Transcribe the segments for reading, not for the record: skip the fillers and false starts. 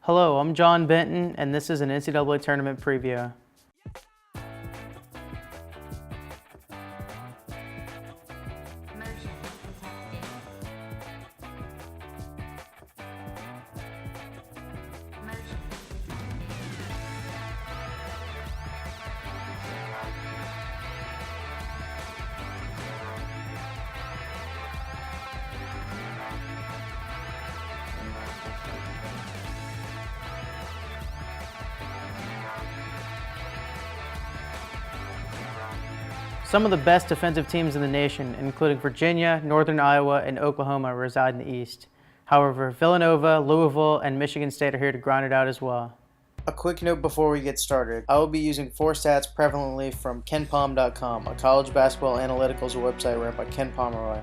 Hello, I'm John Benton, and this is an NCAA tournament preview. Some of the best defensive teams in the nation, including Virginia, Northern Iowa, and Oklahoma, reside in the East. However, Villanova, Louisville, and Michigan State are here to grind it out as well. A quick note before we get started. I will be using 4 stats prevalently from KenPom.com, a college basketball analyticals website run by Ken Pomeroy.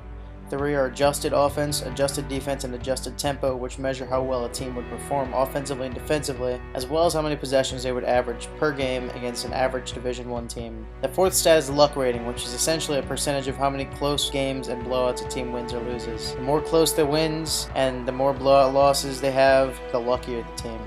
3 are adjusted offense, adjusted defense, and adjusted tempo, which measure how well a team would perform offensively and defensively, as well as how many possessions they would average per game against an average Division I team. The 4th stat is the luck rating, which is essentially a percentage of how many close games and blowouts a team wins or loses. The more close the wins and the more blowout losses they have, the luckier the team.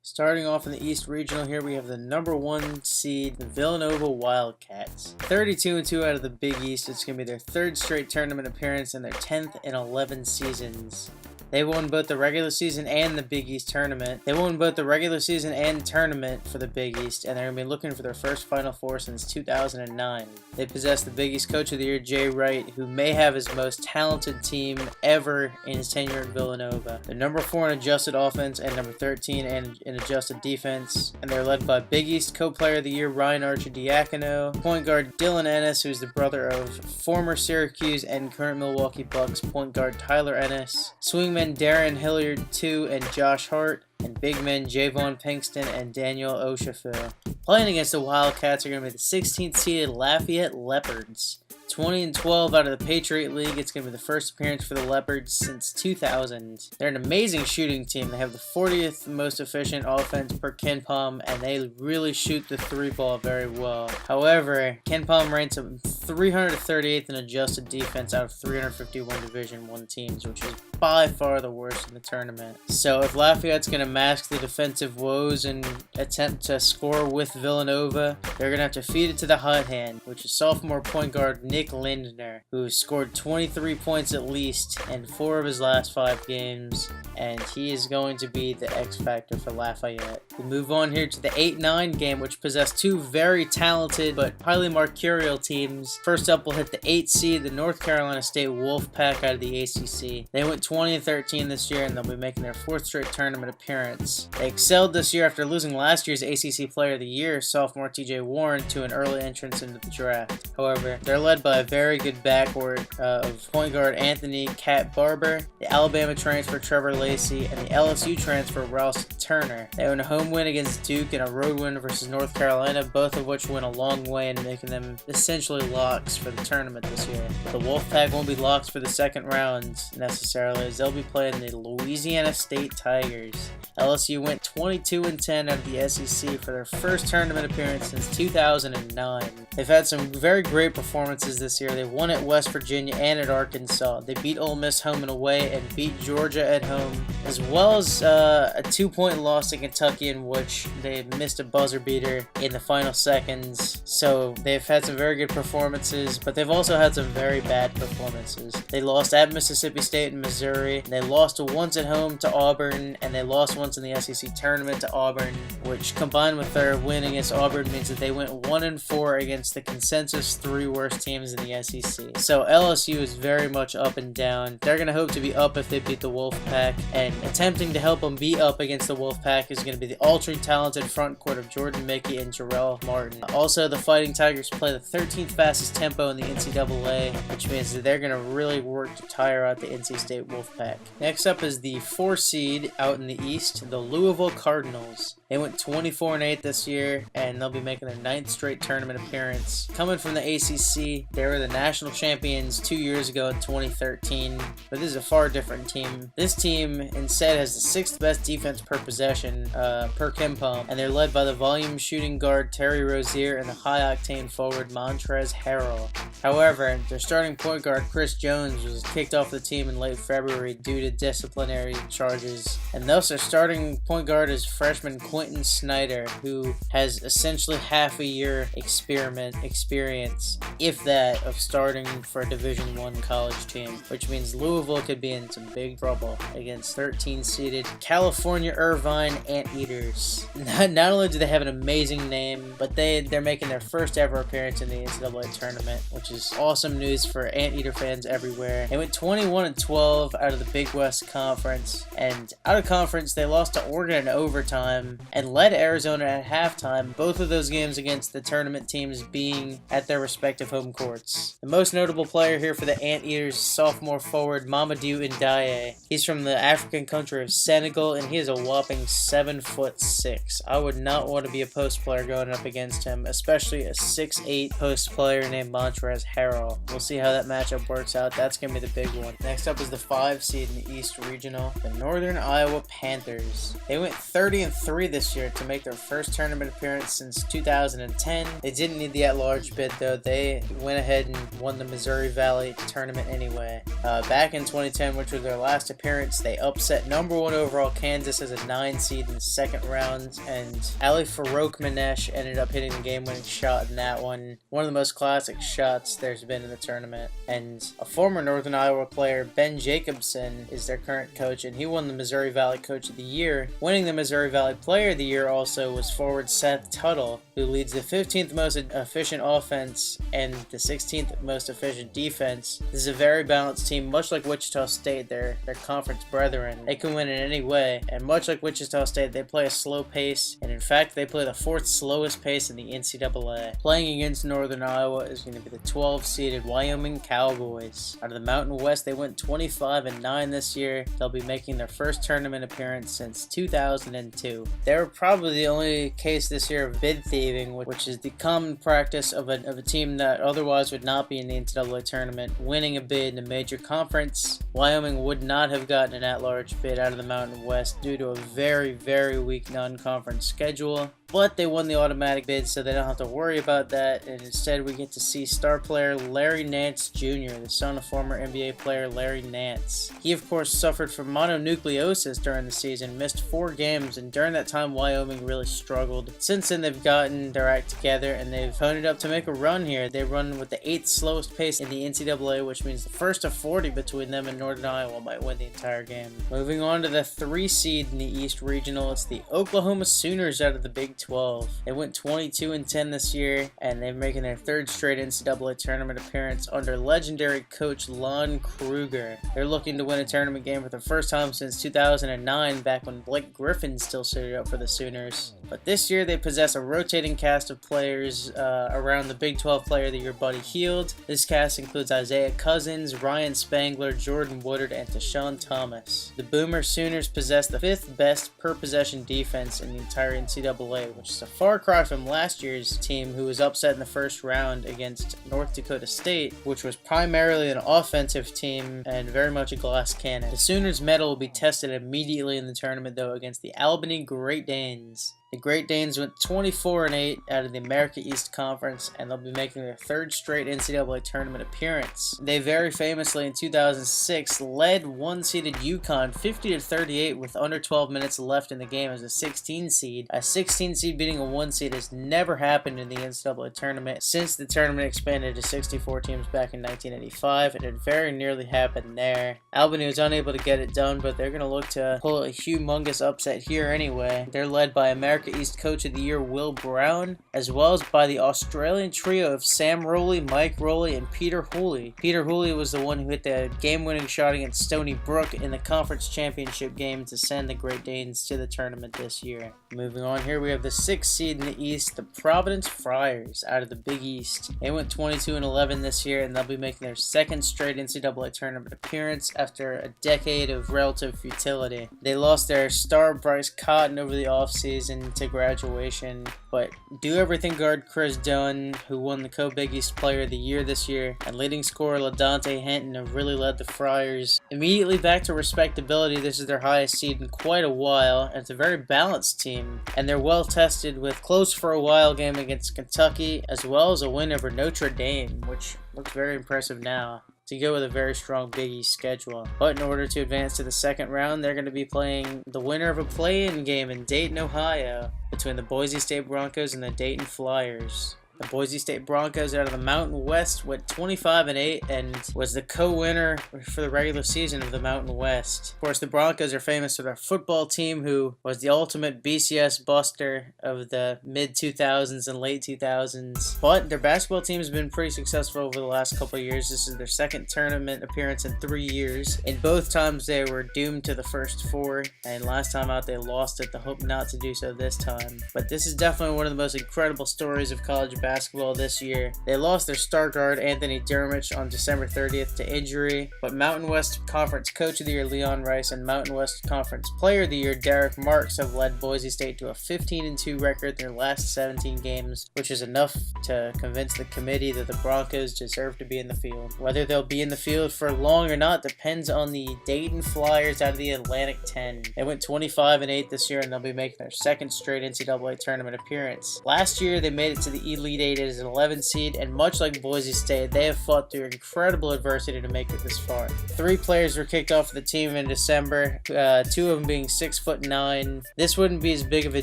Starting off in the East Regional here, we have the number 1 seed, the Villanova Wildcats. 32-2 out of the Big East. It's going to be their 3rd straight tournament appearance in their 10th in 11 seasons. They won both the regular season and the Big East tournament. They won both the regular season and tournament for the Big East, and they're going to be looking for their first Final Four since 2009. They possess the Big East Coach of the Year, Jay Wright, who may have his most talented team ever in his tenure at Villanova. They're number 4 in adjusted offense and number 13 in adjusted defense, and they're led by Big East Co-Player of the Year, Ryan Arcidiacono, point guard Dylan Ennis, who's the brother of former Syracuse and current Milwaukee Bucks point guard Tyler Ennis, swingman Darren Hilliard II and Josh Hart, and big men Javon Pinkston and Daniel Oshafu. Playing against the Wildcats are going to be the 16th seeded Lafayette Leopards. 20-12 out of the Patriot League. It's going to be the first appearance for the Leopards since 2000. They're an amazing shooting team. They have the 40th most efficient offense per KenPom, and they really shoot the 3 ball very well. However, KenPom ranks them 338th in adjusted defense out of 351 Division I teams, which is by far the worst in the tournament. So if Lafayette's going to mask the defensive woes and attempt to score with Villanova, they're going to have to feed it to the hot hand, which is sophomore point guard Nick Lindner, who scored 23 points at least in 4 of his last 5 games, and he is going to be the X factor for Lafayette. We move on here to the 8-9 game, which possessed 2 very talented but highly mercurial teams. First up, we'll hit the 8th seed, the North Carolina State Wolfpack out of the ACC. They went 20-13 this year, and they'll be making their 4th straight tournament appearance. They excelled this year after losing last year's ACC Player of the Year, sophomore TJ Warren, to an early entrance into the draft. However, they're led by a very good backcourt of point guard Anthony Cat Barber, the Alabama transfer Trevor Lacey, and the LSU transfer Ross Turner. They own a home win against Duke and a road win versus North Carolina, both of which went a long way in making them essentially locks for the tournament this year. The Wolfpack won't be locks for the second round necessarily, as they'll be playing the Louisiana State Tigers. LSU went 22-10 out of the SEC for their first tournament appearance since 2009. They've had some very great performances this year. They won at West Virginia and at Arkansas. They beat Ole Miss home and away and beat Georgia at home, as well as a 2-point loss to Kentucky in which they missed a buzzer beater in the final seconds. So they've had some very good performances, but they've also had some very bad performances. They lost at Mississippi State and Missouri. They lost once at home to Auburn, and they lost once in the SEC tournament to Auburn, which combined with their win against Auburn means that they went 1-4 against the consensus 3 worst teams in the SEC. So LSU is very much up and down. They're going to hope to be up if they beat the Wolfpack, and attempting to help them be up against the Wolfpack is going to be the ultra-talented front court of Jordan Mickey and Jarrell Martin. Also, the Fighting Tigers play the 13th fastest tempo in the NCAA, which means that they're going to really work to tire out the NC State Wolfpack. Next up is the 4 seed out in the East, the Louisville Cardinals. They went 24-8 this year, and they'll be making their 9th straight tournament appearance. Coming from the ACC, they were the national champions 2 years ago in 2013, but this is a far different team. This team instead has the 6th best defense per possession per KenPom, and they're led by the volume shooting guard Terry Rozier and the high-octane forward Montrezl Harrell. However, their starting point guard Chris Jones was kicked off the team in late February due to disciplinary charges, and thus their starting point guard is freshman Quentin Snyder, who has essentially half a year experience, if that, of starting for a Division I college team, which means Louisville could be in some big trouble against 13-seeded California Irvine Anteaters. Not only do they have an amazing name, but they're making their first ever appearance in the NCAA tournament, which is awesome news for Anteater fans everywhere. They went 21-12 out of the Big West Conference, and out of conference they lost to Oregon in overtime and led Arizona at halftime, both of those games against the tournament teams being at their respective home courts. The most notable player here for the Anteaters is sophomore forward Mamadou Ndiaye. He's from the African country of Senegal, and he is a whopping 7'6". I would not want to be a post player going up against him, especially a 6'8" post player named Montrezl Harrell. We'll see how that matchup works out. That's going to be the big one. Next up is the 5 seed in the East Regional, the Northern Iowa Panthers. They went 30-3 this year to make their first tournament appearance since 2010. They didn't need the at-large bid though. They went ahead and won the Missouri Valley tournament anyway. Back in 2010, which was their last appearance, they upset number 1 overall Kansas as a 9 seed in the second round, and Ali Farouk Manesh ended up hitting the game-winning shot in that one. One of the most classic shots there's been in the tournament. And a former Northern Iowa player, Ben Jacobson, is their current coach, and he won the Missouri Valley Coach of the Year. Winning the Missouri Valley Player of the Year also was forward Seth Tuttle, who leads the 15th most efficient offense and the 16th most efficient defense. This is a very balanced team, much like Wichita State, their conference brethren. They can win in any way, and much like Wichita State, they play a slow pace, and in fact, they play the 4th slowest pace in the NCAA. Playing against Northern Iowa is going to be the 12-seeded Wyoming Cowboys. Out of the Mountain West, they went 25-9 this year. They'll be making their first tournament appearance since 2002. They were probably the only case this year of bid thieving, which is the common practice of a team that otherwise would not be in the NCAA tournament winning a bid in a major conference. Wyoming would not have gotten an at-large bid out of the Mountain West due to a very, very weak non-conference schedule. But they won the automatic bid, so they don't have to worry about that, and instead we get to see star player Larry Nance Jr., the son of former NBA player Larry Nance. He, of course, suffered from mononucleosis during the season, missed 4 games, and during that time Wyoming really struggled. Since then they've gotten their act together, and they've ponied up to make a run here. They run with the 8th slowest pace in the NCAA, which means the first of 40 between them and Northern Iowa might win the entire game. Moving on to the 3 seed in the East Regional, it's the Oklahoma Sooners out of the Big 12. They went 22-10 this year, and they're making their 3rd straight NCAA tournament appearance under legendary coach Lon Kruger. They're looking to win a tournament game for the first time since 2009, back when Blake Griffin still suited up for the Sooners. But this year they possess a rotating cast of players around the Big 12 Player of the Year Buddy Hield. This cast includes Isaiah Cousins, Ryan Spangler, Jordan Woodard, and Tashawn Thomas. The Boomer Sooners possess the 5th best per possession defense in the entire NCAA, which is a far cry from last year's team, who was upset in the first round against North Dakota State, which was primarily an offensive team and very much a glass cannon. The Sooners' medal will be tested immediately in the tournament, though, against the Albany Great Danes. The Great Danes went 24-8 out of the America East Conference, and they'll be making their 3rd straight NCAA tournament appearance. They very famously in 2006 led 1-seeded UConn 50-38 with under 12 minutes left in the game as a 16 seed. A 16 seed beating a 1 seed has never happened in the NCAA tournament since the tournament expanded to 64 teams back in 1985, and it very nearly happened there. Albany was unable to get it done, but they're going to look to pull a humongous upset here anyway. They're led by America East Coach of the Year Will Brown, as well as by the Australian trio of Sam Rowley, Mike Rowley, and Peter Hooley. Peter Hooley was the one who hit the game-winning shot against Stony Brook in the conference championship game to send the Great Danes to the tournament this year. Moving on here, we have the 6th seed in the East, the Providence Friars out of the Big East. They went 22-11 this year, and they'll be making their 2nd straight NCAA tournament appearance after a decade of relative futility. They lost their star Bryce Cotton over the offseason to graduation, but do everything guard Chris Dunn, who won the Co-Big East Player of the Year this year, and leading scorer LaDante Hinton have really led the Friars immediately back to respectability. This is their highest seed in quite a while, and it's a very balanced team, and they're well battle-tested with close for a while game against Kentucky, as well as a win over Notre Dame, which looks very impressive now, to go with a very strong Big East schedule. But in order to advance to the second round, they're going to be playing the winner of a play-in game in Dayton, Ohio, between the Boise State Broncos and the Dayton Flyers. The Boise State Broncos out of the Mountain West went 25-8 and was the co-winner for the regular season of the Mountain West. Of course, the Broncos are famous for their football team, who was the ultimate BCS buster of the mid-2000s and late 2000s. But their basketball team has been pretty successful over the last couple of years. This is their second tournament appearance in 3 years. In both times, they were doomed to the first four, and last time out, they lost it. They hope not to do so this time. But this is definitely one of the most incredible stories of college basketball this year. They lost their star guard Anthony Dermich on December 30th to injury, but Mountain West Conference Coach of the Year Leon Rice and Mountain West Conference Player of the Year Derek Marks have led Boise State to a 15-2 record in their last 17 games, which is enough to convince the committee that the Broncos deserve to be in the field. Whether they'll be in the field for long or not depends on the Dayton Flyers out of the Atlantic 10. They went 25-8 this year, and they'll be making their second straight NCAA tournament appearance. Last year, they made it to the Elite Eight as an 11 seed, and much like Boise State, they have fought through incredible adversity to make it this far. 3 players were kicked off the team in December, 2 of them being 6'9". This wouldn't be as big of a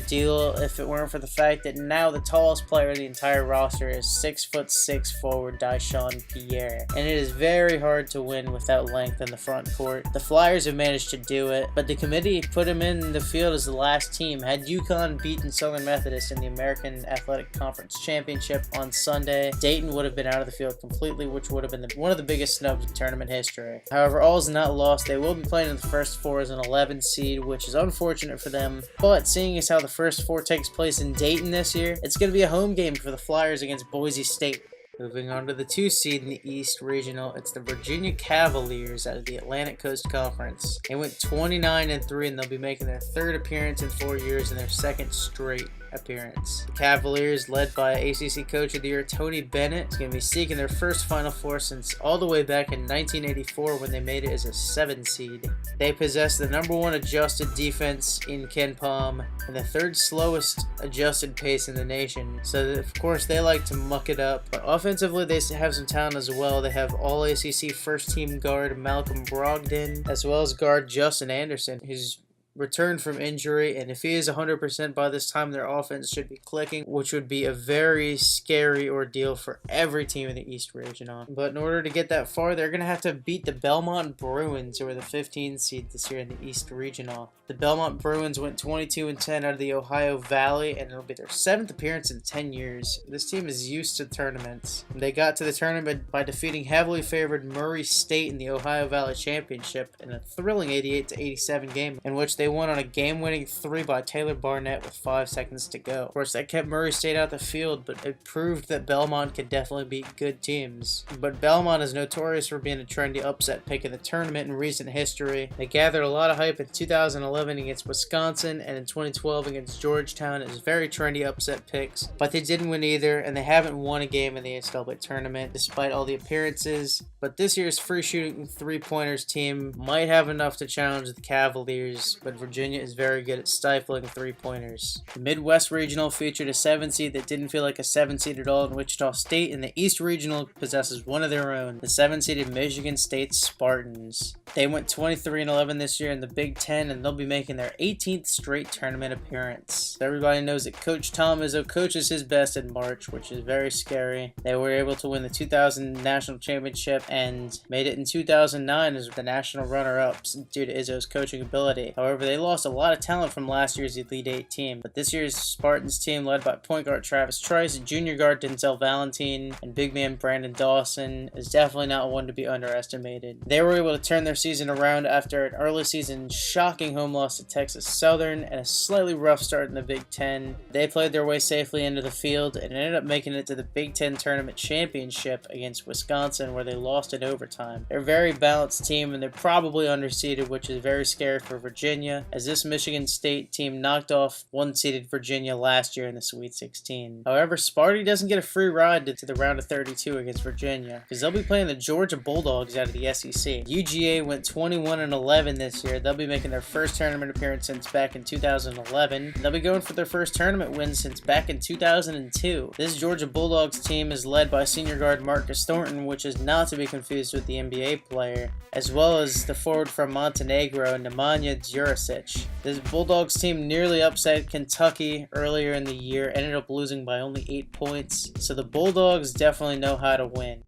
deal if it weren't for the fact that now the tallest player in the entire roster is 6'6" forward Dyshawn Pierre, and it is very hard to win without length in the front court. The Flyers have managed to do it, but the committee put him in the field as the last team. Had UConn beaten Southern Methodist in the American Athletic Conference Championship on Sunday, Dayton would have been out of the field completely, which would have been one of the biggest snubs in tournament history. However, all is not lost. They will be playing in the first four as an 11 seed, which is unfortunate for them, but seeing as how the first four takes place in Dayton this year, it's going to be a home game for the Flyers against Boise State. Moving on to the 2 seed in the East Regional, it's the Virginia Cavaliers out of the Atlantic Coast Conference. They went 29-3, and they'll be making their 3rd appearance in 4 years and their 2nd straight appearance. The Cavaliers, led by ACC Coach of the Year Tony Bennett, is going to be seeking their first Final Four since all the way back in 1984 when they made it as a 7 seed. They possess the #1 adjusted defense in Ken Palm and the 3rd slowest adjusted pace in the nation, so that, of course they like to muck it up. But offensively, they have some talent as well. They have all ACC first team guard Malcolm Brogdon, as well as guard Justin Anderson, who's returned from injury, and if he is 100% by this time, their offense should be clicking, which would be a very scary ordeal for every team in the East Regional. But in order to get that far, they're going to have to beat the Belmont Bruins, who are the 15 seed this year in the East Regional. The Belmont Bruins went 22-10 out of the Ohio Valley, and it'll be their 7th appearance in 10 years. This team is used to tournaments. They got to the tournament by defeating heavily favored Murray State in the Ohio Valley Championship in a thrilling 88-87 game, in which they won on a game-winning 3 by Taylor Barnett with 5 seconds to go. Of course, that kept Murray State out the field, but it proved that Belmont could definitely beat good teams. But Belmont is notorious for being a trendy upset pick in the tournament in recent history. They gathered a lot of hype in 2011 against Wisconsin and in 2012 against Georgetown as very trendy upset picks, but they didn't win either, and they haven't won a game in the NCAA tournament despite all the appearances. But this year's free shooting 3-pointers team might have enough to challenge the Cavaliers, but Virginia is very good at stifling 3-pointers. The Midwest Regional featured a 7 seed that didn't feel like a 7 seed at all in Wichita State, and the East Regional possesses one of their own, the 7-seeded Michigan State Spartans. They went 23-11 this year in the Big Ten, and they'll be making their 18th straight tournament appearance. Everybody knows that Coach Tom Izzo coaches his best in March, which is very scary. They were able to win the 2000 National Championship and made it in 2009 as the national runner-ups due to Izzo's coaching ability. However, they lost a lot of talent from last year's Elite Eight team, but this year's Spartans team, led by point guard Travis Trice, junior guard Denzel Valentine, and big man Brandon Dawson, is definitely not one to be underestimated. They were able to turn their season around after an early season shocking home loss to Texas Southern and a slightly rough start in the Big Ten. They played their way safely into the field and ended up making it to the Big Ten Tournament Championship against Wisconsin, where they lost in overtime. They're a very balanced team, and they're probably underseeded, which is very scary for Virginia. Virginia, as this Michigan State team knocked off one-seeded Virginia last year in the Sweet 16. However, Sparty doesn't get a free ride to the round of 32 against Virginia, because they'll be playing the Georgia Bulldogs out of the SEC. UGA went 21-11 this year. They'll be making their first tournament appearance since back in 2011. They'll be going for their first tournament win since back in 2002. This Georgia Bulldogs team is led by senior guard Marcus Thornton, which is not to be confused with the NBA player, as well as the forward from Montenegro, Nemanja Djuricic. This Bulldogs team nearly upset Kentucky earlier in the year, ended up losing by only 8 points, so the Bulldogs definitely know how to win.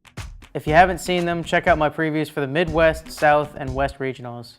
If you haven't seen them, check out my previews for the Midwest, South, and West regionals.